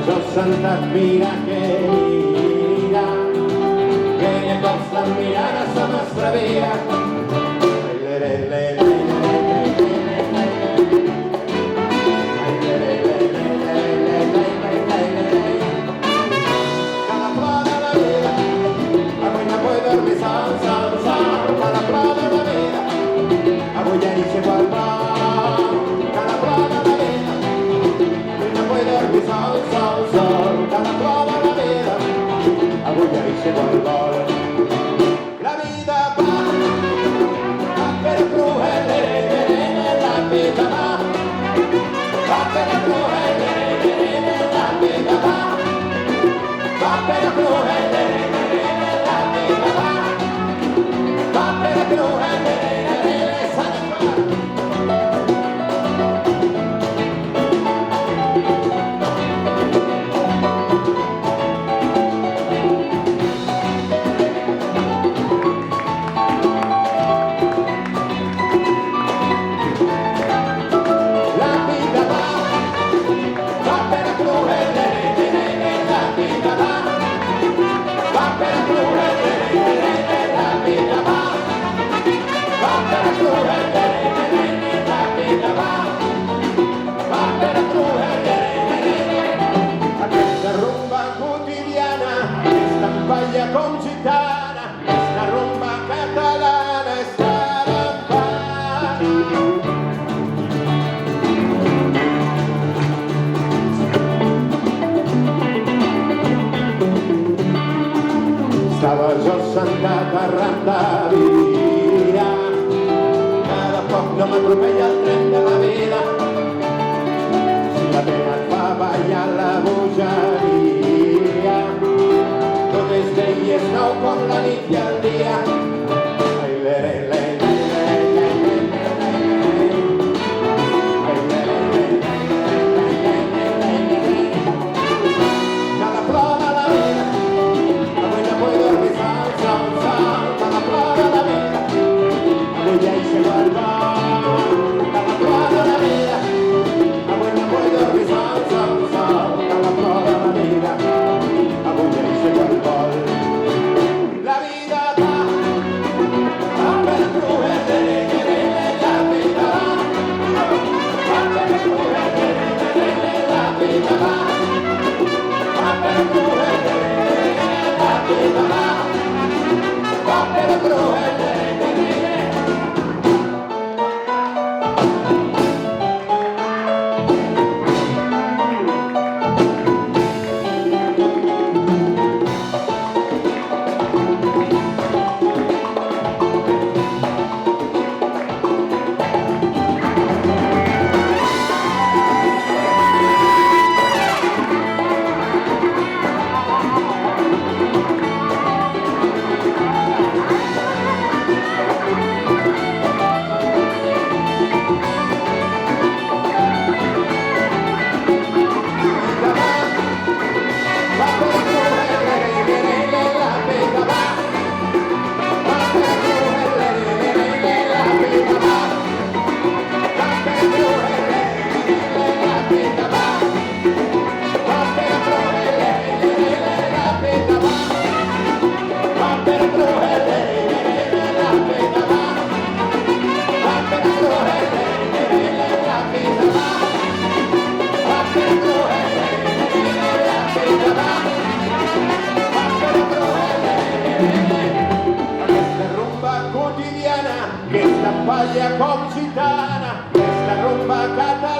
Santa mira querida, viene con la mirada a nuestra vida. Cada plana la vida, avui no puoi dormir sol. Cada plana la vida, avui ja dice qual va. Cada plana la vida, avui no puoi dormir sol. Cada plana la vida, avui ja dice qual vol. La vida va per cruel, la vida va per cruel, la vida va per cruel, la vida va per cruel, con gitana, esta rumba catalana, esta rampana. Estava jo sentat arran de vida, cada poc no m'atropella el tren de la vida. Si la pena et fa ballar la bogeria, i és nou com la nit i el dia. Cada plora la vida, avui no puoi dormir sol. Cada plora la vida, avui ja hi sé qual vol. Cada plora la vida, avui no puoi dormir sol. Cada plora la vida, avui ja hi sé qual vol. La vida va per cruel, la vida va per cruel, la vida va per cruel, la vida va per cruel. Questa paglia com gitana, questa rumba catalana.